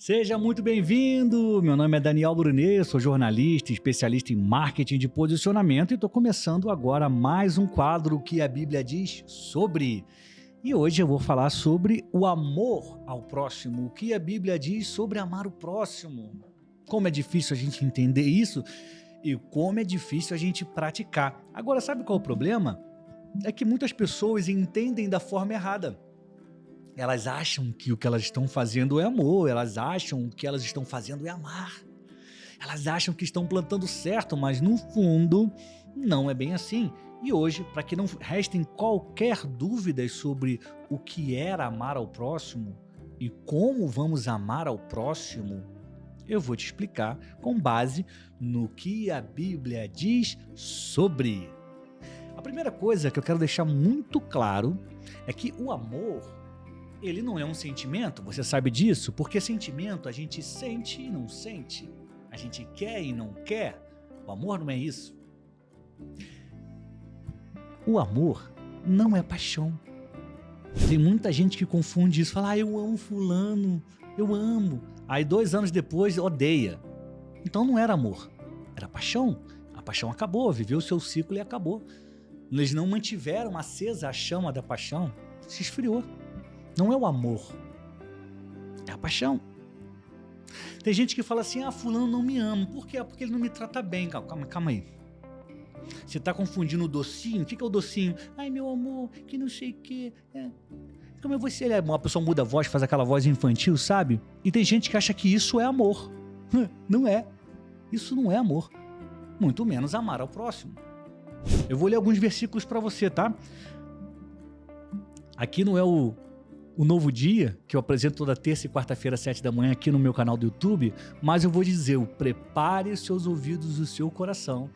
Seja muito bem-vindo! Meu nome é Daniel Brunet, sou jornalista, especialista em marketing de posicionamento e estou começando agora mais um quadro que a Bíblia diz sobre. E hoje eu vou falar sobre o amor ao próximo, o que a Bíblia diz sobre amar o próximo. Como é difícil a gente entender isso e como é difícil a gente praticar. Agora, sabe qual é o problema? É que muitas pessoas entendem da forma errada. Elas acham que o que elas estão fazendo é amor, elas acham que o que elas estão fazendo é amar. Elas acham que estão plantando certo, mas no fundo não é bem assim. E hoje, para que não restem qualquer dúvidas sobre o que era amar ao próximo e como vamos amar ao próximo, eu vou te explicar com base no que a Bíblia diz sobre. A primeira coisa que eu quero deixar muito claro é que o amor, ele não é um sentimento, você sabe disso? Porque sentimento a gente sente e não sente. A gente quer e não quer. O amor não é isso. O amor não é paixão. Tem muita gente que confunde isso. Fala, eu amo fulano, eu amo. Aí 2 anos depois, odeia. Então não era amor, era paixão. A paixão acabou, viveu o seu ciclo e acabou. Eles não mantiveram acesa a chama da paixão, se esfriou. Não é o amor, é a paixão. Tem gente que fala assim, fulano não me ama. Por quê? Porque ele não me trata bem. Calma aí. Você está confundindo o docinho? O que é o docinho? Ai, meu amor, que não sei o que. Como é você? Uma pessoa muda a voz, faz aquela voz infantil, sabe? E tem gente que acha que isso é amor. Não é. Isso não é amor. Muito menos amar ao próximo. Eu vou ler alguns versículos para você, tá? Aqui não é o Novo Dia, que eu apresento toda terça e quarta-feira, às 7 da manhã, aqui no meu canal do YouTube, mas eu vou dizer, prepare os seus ouvidos e o seu coração,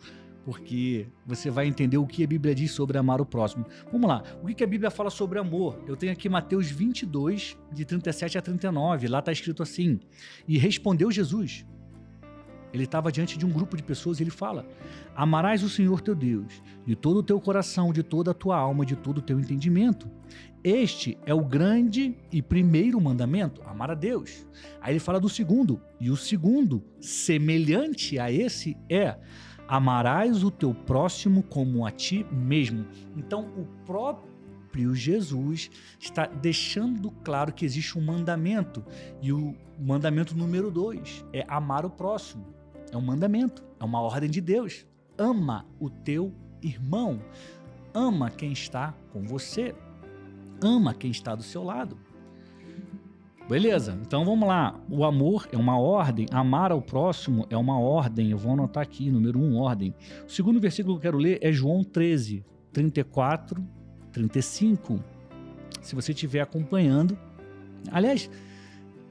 porque você vai entender o que a Bíblia diz sobre amar o próximo. Vamos lá, o que a Bíblia fala sobre amor? Eu tenho aqui Mateus 22, de 37 a 39, lá está escrito assim, e respondeu Jesus. Ele estava diante de um grupo de pessoas e ele fala, amarás o Senhor teu Deus de todo o teu coração, de toda a tua alma, de todo o teu entendimento. Este é o grande e primeiro mandamento, amar a Deus. Aí ele fala do segundo, e o segundo, semelhante a esse, é amarás o teu próximo como a ti mesmo. Então o próprio Jesus está deixando claro que existe um mandamento, e o mandamento número 2 é amar o próximo. É um mandamento, é uma ordem de Deus. Ama o teu irmão, ama quem está com você, ama quem está do seu lado. Beleza, então vamos lá. O amor é uma ordem, amar ao próximo é uma ordem. Eu vou anotar aqui, número 1, ordem. O segundo versículo que eu quero ler é João 13, 34, 35. Se você estiver acompanhando. Aliás,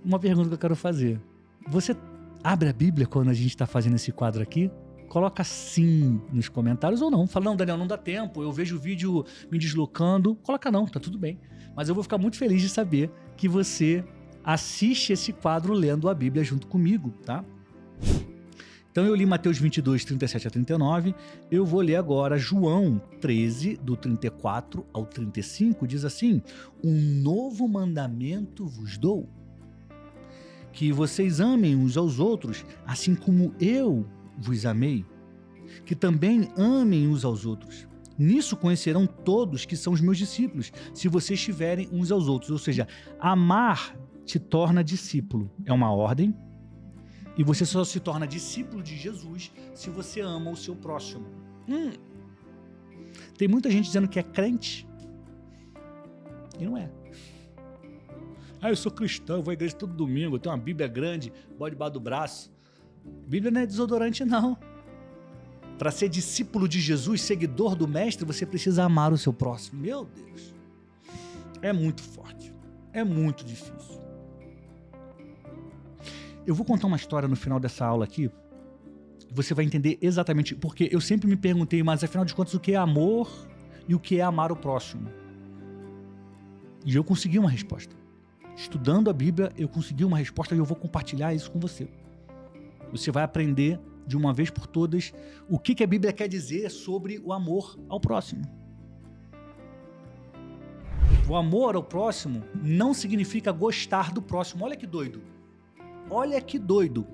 uma pergunta que eu quero fazer. Você abre a Bíblia quando a gente está fazendo esse quadro aqui? Coloca sim nos comentários ou não. Fala, não, Daniel, não dá tempo, eu vejo o vídeo me deslocando. Coloca não, tá tudo bem. Mas eu vou ficar muito feliz de saber que você assiste esse quadro lendo a Bíblia junto comigo, tá? Então eu li Mateus 22, 37 a 39. Eu vou ler agora João 13, do 34 ao 35. Diz assim, um novo mandamento vos dou, que vocês amem uns aos outros, assim como eu vos amei, que também amem uns aos outros. Nisso conhecerão todos que são os meus discípulos, se vocês estiverem uns aos outros. Ou seja, amar te torna discípulo. É uma ordem. E você só se torna discípulo de Jesus se você ama o seu próximo. Tem muita gente dizendo que é crente. E não é. Eu sou cristão, eu vou à igreja todo domingo, eu tenho uma Bíblia grande, bota debaixo do braço. Bíblia não é desodorante, não. Para ser discípulo de Jesus, seguidor do Mestre, você precisa amar o seu próximo. Meu Deus. É muito forte. É muito difícil. Eu vou contar uma história no final dessa aula aqui. Você vai entender exatamente, porque eu sempre me perguntei, mas afinal de contas, o que é amor e o que é amar o próximo? E eu consegui uma resposta. Estudando a Bíblia, eu consegui uma resposta e eu vou compartilhar isso com você. Você vai aprender de uma vez por todas o que a Bíblia quer dizer sobre o amor ao próximo. O amor ao próximo não significa gostar do próximo. Olha que doido. Olha que doido.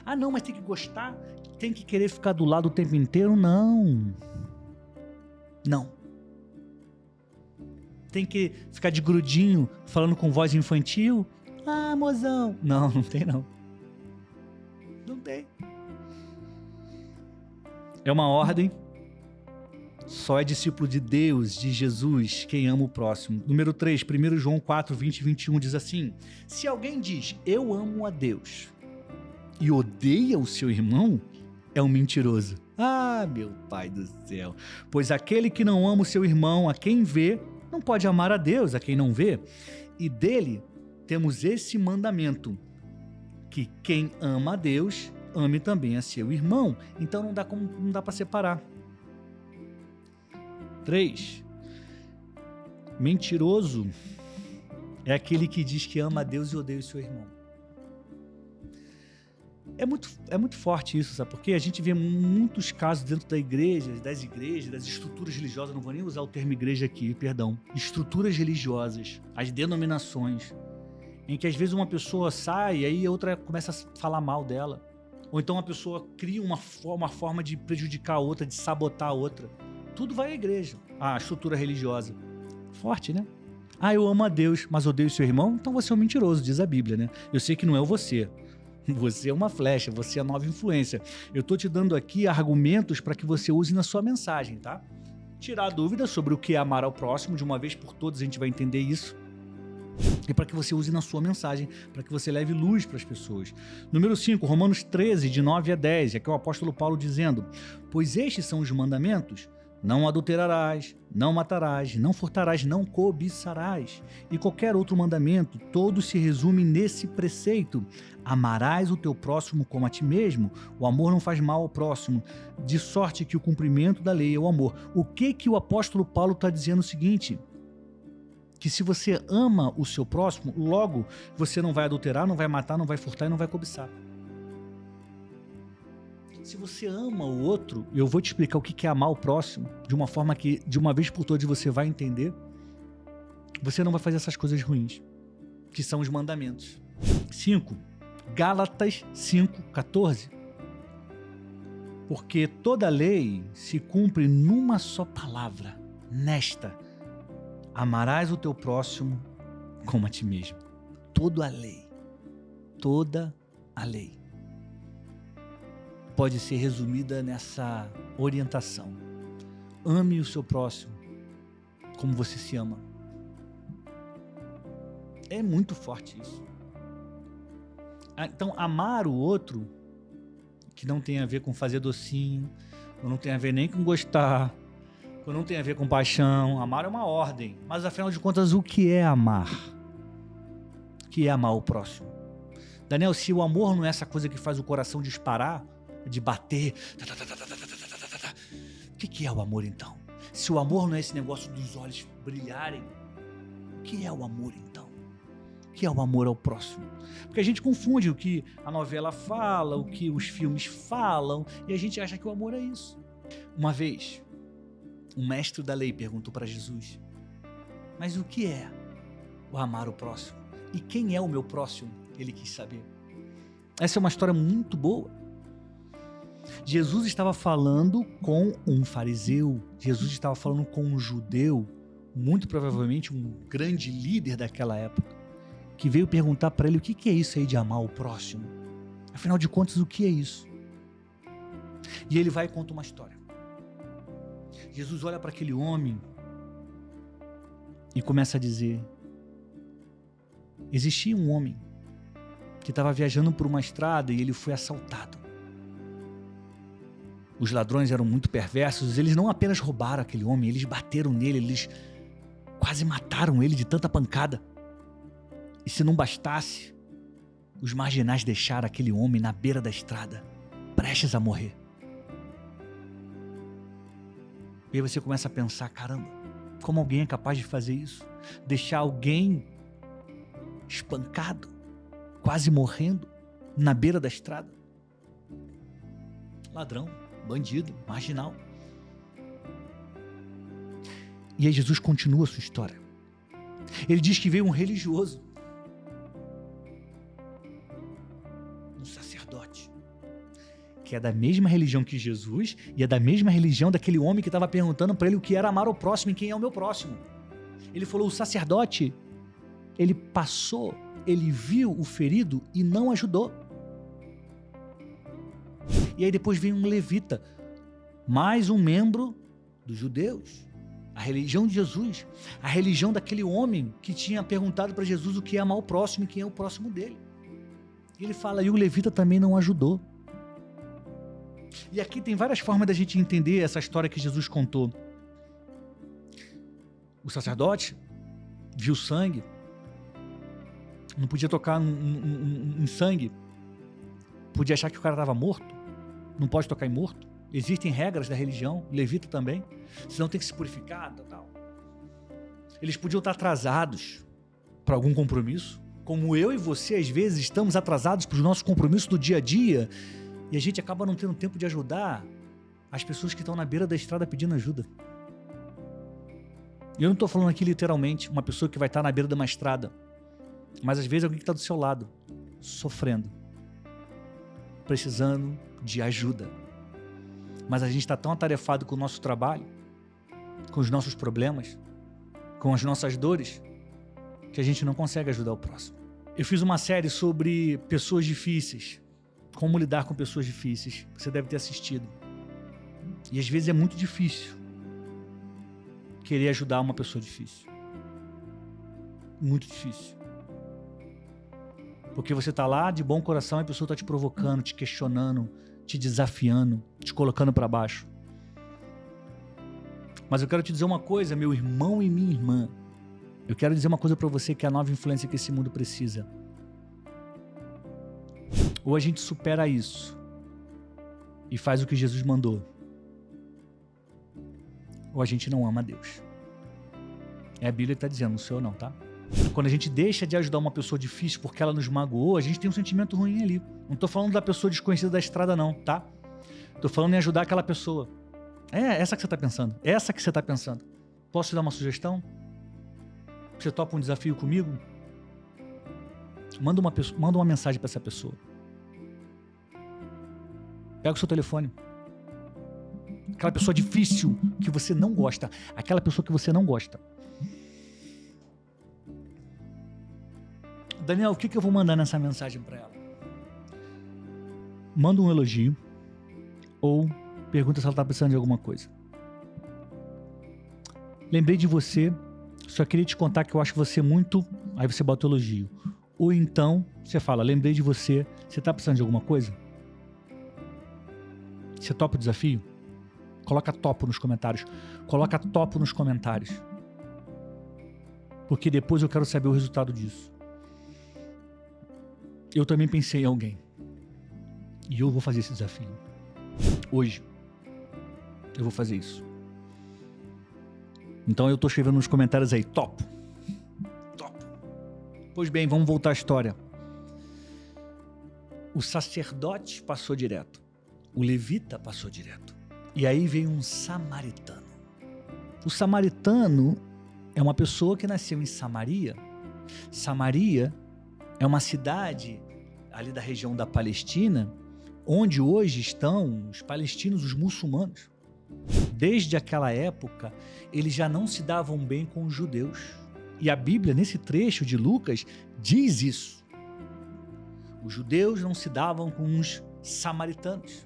Ah, não, mas tem que gostar? Tem que querer ficar do lado o tempo inteiro? Não. Não. Tem que ficar de grudinho, falando com voz infantil? Ah, mozão. Não, não tem não. Não tem. É uma ordem. Só é discípulo de Deus, de Jesus, quem ama o próximo. Número 3, 1 João 4, 20 e 21 diz assim: se alguém diz, eu amo a Deus, e odeia o seu irmão, é um mentiroso. Ah, meu pai do céu. Pois aquele que não ama o seu irmão, a quem vê, não pode amar a Deus, a quem não vê. E dele temos esse mandamento, que quem ama a Deus, ame também a seu irmão. Então não dá para separar. 3. Mentiroso é aquele que diz que ama a Deus e odeia o seu irmão. É muito forte isso, sabe? Porque a gente vê muitos casos dentro das igrejas, das estruturas religiosas, não vou nem usar o termo igreja aqui, perdão, estruturas religiosas, as denominações, em que às vezes uma pessoa sai e aí a outra começa a falar mal dela. Ou então uma pessoa cria uma forma de prejudicar a outra, de sabotar a outra. Tudo vai à igreja, a estrutura religiosa. Forte, né? Ah, eu amo a Deus, mas odeio seu irmão? Então você é um mentiroso, diz a Bíblia, né? Eu sei que não é você. Você é uma flecha, você é nova influência. Eu tô te dando aqui argumentos para que você use na sua mensagem, tá? Tirar dúvidas sobre o que é amar ao próximo, de uma vez por todas a gente vai entender isso. E para que você use na sua mensagem, para que você leve luz para as pessoas. Número 5, Romanos 13, de 9 a 10, aqui é o apóstolo Paulo dizendo: pois estes são os mandamentos: não adulterarás, não matarás, não furtarás, não cobiçarás. E qualquer outro mandamento, todos se resumem nesse preceito: amarás o teu próximo como a ti mesmo. O amor não faz mal ao próximo, de sorte que o cumprimento da lei é o amor. O que o apóstolo Paulo está dizendo? O seguinte: que se você ama o seu próximo, logo você não vai adulterar, não vai matar, não vai furtar e não vai cobiçar. Se você ama o outro, eu vou te explicar o que é amar o próximo, de uma forma que, de uma vez por todas, você vai entender. Você não vai fazer essas coisas ruins, que são os mandamentos. 5. Gálatas 5:14. Porque toda lei se cumpre numa só palavra, nesta: amarás o teu próximo como a ti mesmo. Toda a lei pode ser resumida nessa orientação: ame o seu próximo como você se ama. É muito forte isso. Então, amar o outro, que não tem a ver com fazer docinho, não tem a ver nem com gostar, não tem a ver com paixão. Amar é uma ordem, mas afinal de contas, o que é amar? O que é amar o próximo? Daniel, se o amor não é essa coisa que faz o coração disparar, de bater, o que é o amor então? Se o amor não é esse negócio dos olhos brilharem, o que é o amor então? O que é o amor ao próximo? Porque a gente confunde o que a novela fala, o que os filmes falam, e a gente acha que o amor é isso. Uma vez, um mestre da lei perguntou para Jesus: mas o que é o amar o próximo? E quem é o meu próximo? Ele quis saber. Essa é uma história muito boa. Jesus estava falando com um fariseu, Jesus estava falando com um judeu, muito provavelmente um grande líder daquela época, que veio perguntar para ele o que é isso aí de amar o próximo. Afinal de contas, o que é isso? E ele vai e conta uma história. Jesus olha para aquele homem e começa a dizer: existia um homem que estava viajando por uma estrada e ele foi assaltado. Os ladrões eram muito perversos, eles não apenas roubaram aquele homem, eles bateram nele, eles quase mataram ele de tanta pancada. E se não bastasse, os marginais deixaram aquele homem na beira da estrada, prestes a morrer. E aí você começa a pensar: caramba, como alguém é capaz de fazer isso? Deixar alguém espancado, quase morrendo, na beira da estrada? Ladrão, bandido, marginal. E aí Jesus continua a sua história. Ele diz que veio um religioso. um sacerdote, que é da mesma religião que Jesus e é da mesma religião daquele homem que estava perguntando para ele o que era amar o próximo e quem é o meu próximo. Ele falou, o sacerdote, ele passou, ele viu o ferido e não ajudou. E aí depois vem um levita, mais um membro dos judeus, a religião de Jesus, a religião daquele homem que tinha perguntado para Jesus o que é amar o próximo e quem é o próximo dele. E ele fala, e o levita também não ajudou. E aqui tem várias formas da gente entender essa história que Jesus contou. O sacerdote viu sangue, não podia tocar em sangue, podia achar que o cara estava morto, não pode tocar em morto. Existem regras da religião, levita também, senão tem que se purificar, tal. Eles podiam estar atrasados para algum compromisso, como eu e você às vezes estamos atrasados para os nossos compromissos do dia a dia, e a gente acaba não tendo tempo de ajudar as pessoas que estão na beira da estrada pedindo ajuda. E eu não estou falando aqui literalmente uma pessoa que vai estar na beira de uma estrada, mas às vezes alguém que está do seu lado, sofrendo, precisando de ajuda. Mas a gente está tão atarefado com o nosso trabalho, com os nossos problemas, com as nossas dores, que a gente não consegue ajudar o próximo. Eu fiz uma série sobre pessoas difíceis, como lidar com pessoas difíceis, você deve ter assistido. E às vezes é muito difícil querer ajudar uma pessoa difícil. Muito difícil. Porque você está lá de bom coração e a pessoa está te provocando, te questionando, te desafiando, te colocando para baixo. Mas eu quero te dizer uma coisa, meu irmão e minha irmã. Eu quero dizer uma coisa para você que é a nova influência que esse mundo precisa. Ou a gente supera isso e faz o que Jesus mandou, ou a gente não ama a Deus. É a Bíblia que está dizendo, não sou eu não, tá? Quando a gente deixa de ajudar uma pessoa difícil porque ela nos magoou, a gente tem um sentimento ruim ali. Não estou falando da pessoa desconhecida da estrada não, tá? Estou falando em ajudar aquela pessoa. É essa que você está pensando. Essa que você está pensando. Posso te dar uma sugestão? Você topa um desafio comigo? Manda uma mensagem para essa pessoa. Pega o seu telefone. Aquela pessoa difícil que você não gosta. Aquela pessoa que você não gosta. Daniel, o que eu vou mandar nessa mensagem para ela? Manda um elogio ou pergunta se ela está precisando de alguma coisa. Lembrei de você, só queria te contar que eu acho você muito... Aí você bota o elogio. Ou então, você fala, lembrei de você, você está precisando de alguma coisa? Você topa o desafio? Coloca topo nos comentários. Coloca topo nos comentários. Porque depois eu quero saber o resultado disso. Eu também pensei em alguém. E eu vou fazer esse desafio. Hoje. Eu vou fazer isso. Então eu tô escrevendo nos comentários aí. Topo. Topo. Pois bem, vamos voltar à história. O sacerdote passou direto. O levita passou direto. E aí veio um samaritano. O samaritano é uma pessoa que nasceu em Samaria. Samaria é uma cidade ali da região da Palestina, onde hoje estão os palestinos, os muçulmanos. Desde aquela época, eles já não se davam bem com os judeus. E a Bíblia, nesse trecho de Lucas, diz isso. Os judeus não se davam com os samaritanos.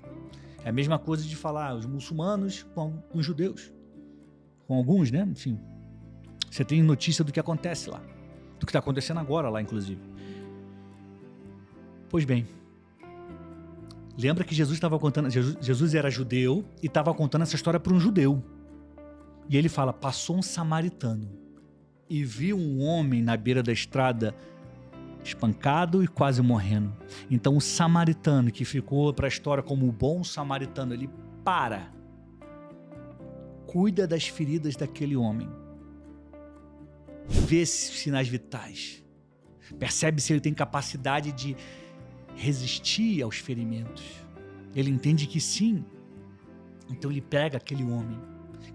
É a mesma coisa de falar os muçulmanos com os judeus. Com alguns, né? Enfim, você tem notícia do que acontece lá. Do que está acontecendo agora lá, inclusive. Pois bem, lembra que Jesus estava contando... Jesus era judeu e estava contando essa história para um judeu. E ele fala, passou um samaritano e viu um homem na beira da estrada espancado e quase morrendo. Então o samaritano, que ficou para a história como o bom samaritano, ele para, cuida das feridas daquele homem, vê sinais vitais, percebe se ele tem capacidade de resistir aos ferimentos. Ele entende que sim. Então ele pega aquele homem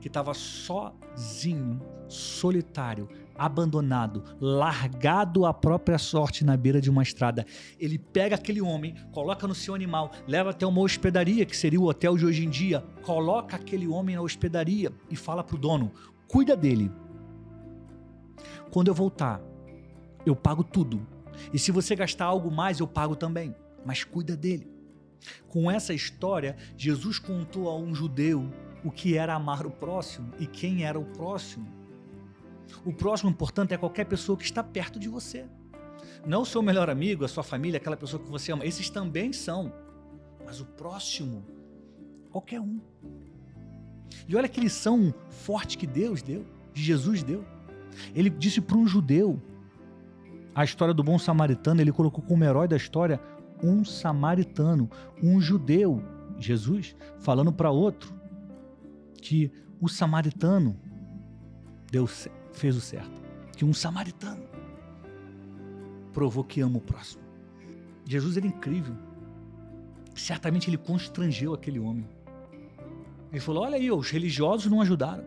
que estava sozinho, solitário, abandonado, largado à própria sorte na beira de uma estrada. Ele pega aquele homem, coloca no seu animal, leva até uma hospedaria, que seria o hotel de hoje em dia, coloca aquele homem na hospedaria e fala pro dono: cuida dele. Quando eu voltar, eu pago tudo. E se você gastar algo mais, eu pago também. Mas cuida dele. Com essa história, Jesus contou a um judeu o que era amar o próximo e quem era o próximo. O próximo, portanto, é qualquer pessoa que está perto de você. Não o seu melhor amigo, a sua família, aquela pessoa que você ama. Esses também são. Mas o próximo, qualquer um. E olha que lição forte que Deus deu, que Jesus deu. Ele disse para um judeu, a história do bom samaritano, ele colocou como herói da história um samaritano, um judeu, Jesus, falando para outro que o samaritano fez o certo, que um samaritano provou que ama o próximo. Jesus era incrível. Certamente ele constrangeu aquele homem. Ele falou: olha aí, os religiosos não ajudaram.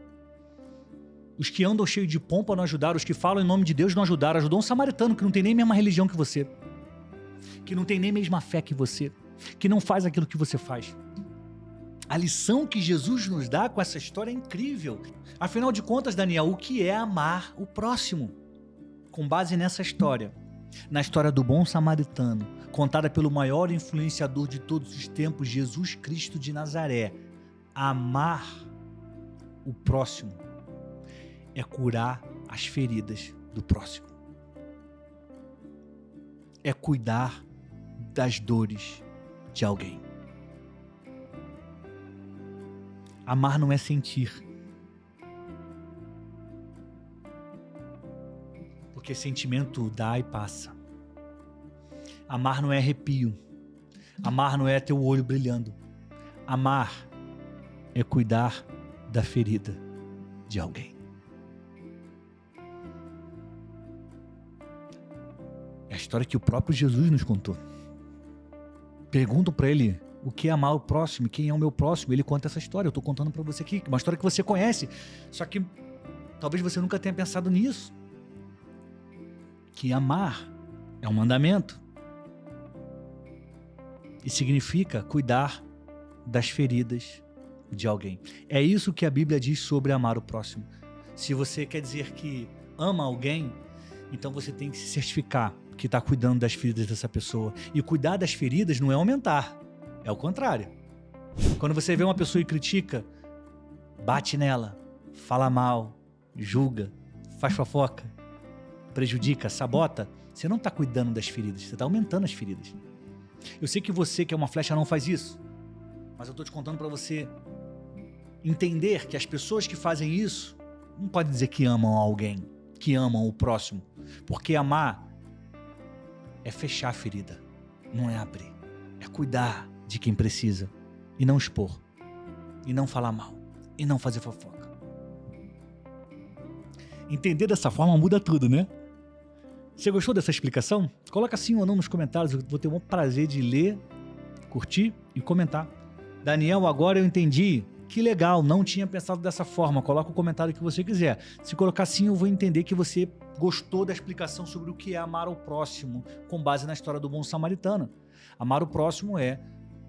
Os que andam cheios de pompa não ajudaram. Os que falam em nome de Deus não ajudaram. Ajudou um samaritano que não tem nem a mesma religião que você, que não tem nem a mesma fé que você, que não faz aquilo que você faz. A lição que Jesus nos dá com essa história é incrível. Afinal de contas, Daniel, o que é amar o próximo? Com base nessa história, na história do bom samaritano, contada pelo maior influenciador de todos os tempos, Jesus Cristo de Nazaré, amar o próximo é curar as feridas do próximo. É cuidar das dores de alguém. Amar não é sentir. Porque sentimento dá e passa. Amar não é arrepio. Amar não é ter o olho brilhando. Amar é cuidar da ferida de alguém. É a história que o próprio Jesus nos contou. Perguntam para ele o que é amar o próximo, quem é o meu próximo. Ele conta essa história, eu estou contando para você aqui, uma história que você conhece, só que talvez você nunca tenha pensado nisso. Que amar é um mandamento e significa cuidar das feridas de alguém. É isso que a Bíblia diz sobre amar o próximo. Se você quer dizer que ama alguém, então você tem que se certificar que está cuidando das feridas dessa pessoa. E cuidar das feridas não é aumentar, é o contrário. Quando você vê uma pessoa e critica, bate nela, fala mal, julga, faz fofoca, prejudica, sabota, você não está cuidando das feridas, você está aumentando as feridas. Eu sei que você, que é uma flecha, não faz isso, mas eu estou te contando para você entender que as pessoas que fazem isso não podem dizer que amam alguém, que amam o próximo, porque amar é fechar a ferida, não é abrir, é cuidar de quem precisa e não expor, e não falar mal, e não fazer fofoca. Entender dessa forma muda tudo, né? Você gostou dessa explicação? Coloca sim ou não nos comentários, eu vou ter o maior prazer de ler, curtir e comentar. Daniel, agora eu entendi. Que legal, não tinha pensado dessa forma. Coloca o comentário que você quiser. Se colocar sim, eu vou entender que você gostou da explicação sobre o que é amar ao próximo, com base na história do bom samaritano. Amar o próximo é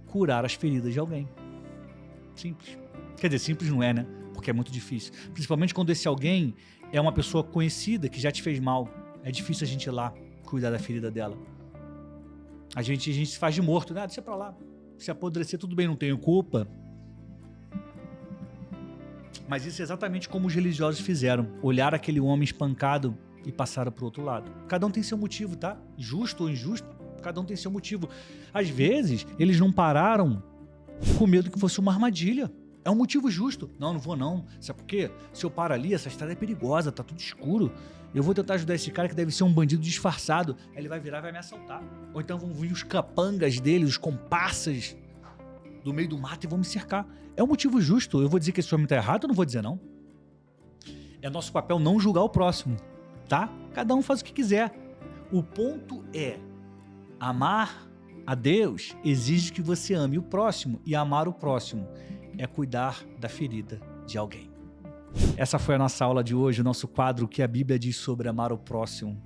curar as feridas de alguém. Simples. Quer dizer, simples não é, né? Porque é muito difícil. Principalmente quando esse alguém é uma pessoa conhecida que já te fez mal. É difícil a gente ir lá cuidar da ferida dela. A gente se faz de morto, né? Deixa pra lá. Se apodrecer, tudo bem, não tenho culpa. Mas isso é exatamente como os religiosos fizeram. Olharam aquele homem espancado e passaram para o outro lado. Cada um tem seu motivo, tá? Justo ou injusto, cada um tem seu motivo. Às vezes, eles não pararam com medo que fosse uma armadilha. É um motivo justo. Não, não vou não. Sabe por quê? Se eu paro ali, essa estrada é perigosa, tá tudo escuro. Eu vou tentar ajudar esse cara que deve ser um bandido disfarçado. Aí ele vai virar e vai me assaltar. Ou então vão vir os capangas dele, os comparsas do meio do mato e vão me cercar. É um motivo justo. Eu vou dizer que esse homem está errado ou não vou dizer não? É nosso papel não julgar o próximo, tá? Cada um faz o que quiser. O ponto é, amar a Deus exige que você ame o próximo, e amar o próximo é cuidar da ferida de alguém. Essa foi a nossa aula de hoje, o nosso quadro O que a Bíblia diz sobre amar o próximo.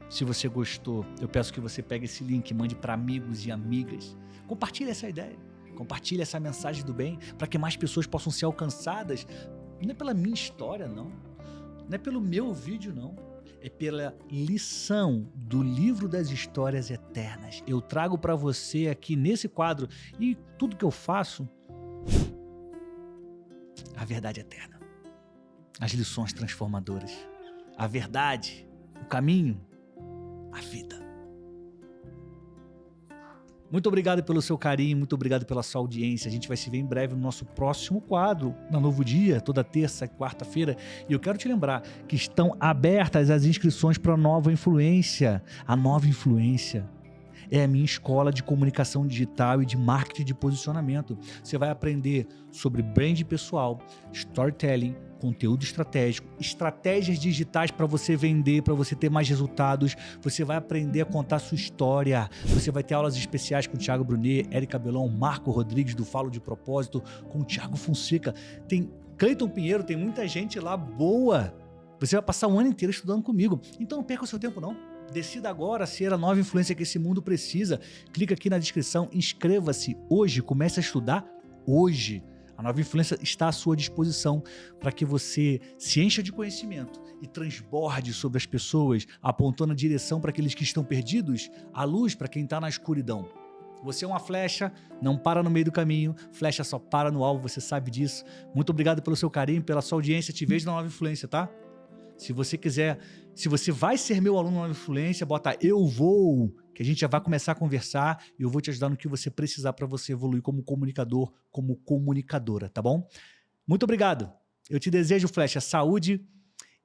Se você gostou, eu peço que você pegue esse link, mande para amigos e amigas. Compartilhe essa ideia, compartilhe essa mensagem do bem para que mais pessoas possam ser alcançadas. Não é pela minha história, não. Não é pelo meu vídeo, não. É pela lição do livro das histórias eternas. Eu trago para você aqui nesse quadro e tudo que eu faço, a verdade eterna. As lições transformadoras. A verdade, o caminho, a vida. Muito obrigado pelo seu carinho, muito obrigado pela sua audiência. A gente vai se ver em breve no nosso próximo quadro, na Novo Dia, toda terça e quarta-feira. E eu quero te lembrar que estão abertas as inscrições para a Nova Influência. A Nova Influência é a minha escola de comunicação digital e de marketing de posicionamento. Você vai aprender sobre brand pessoal, storytelling, conteúdo estratégico, estratégias digitais para você vender, para você ter mais resultados. Você vai aprender a contar sua história. Você vai ter aulas especiais com o Thiago Brunet, Érica Belon, Marco Rodrigues do Falo de Propósito, com o Thiago Fonseca. Tem Cleiton Pinheiro, tem muita gente lá boa. Você vai passar um ano inteiro estudando comigo. Então não perca o seu tempo, não. Decida agora ser a nova influência que esse mundo precisa. Clica aqui na descrição, inscreva-se hoje, comece a estudar hoje. A Nova Influência está à sua disposição para que você se encha de conhecimento e transborde sobre as pessoas, apontando a direção para aqueles que estão perdidos, a luz para quem está na escuridão. Você é uma flecha, não para no meio do caminho, flecha só para no alvo, você sabe disso. Muito obrigado pelo seu carinho, pela sua audiência, te vejo na Nova Influência, tá? Se você quiser, se você vai ser meu aluno na Nova Influência, bota eu vou, que a gente já vai começar a conversar e eu vou te ajudar no que você precisar para você evoluir como comunicador, como comunicadora, tá bom? Muito obrigado. Eu te desejo, Flecha, saúde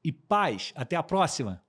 e paz. Até a próxima.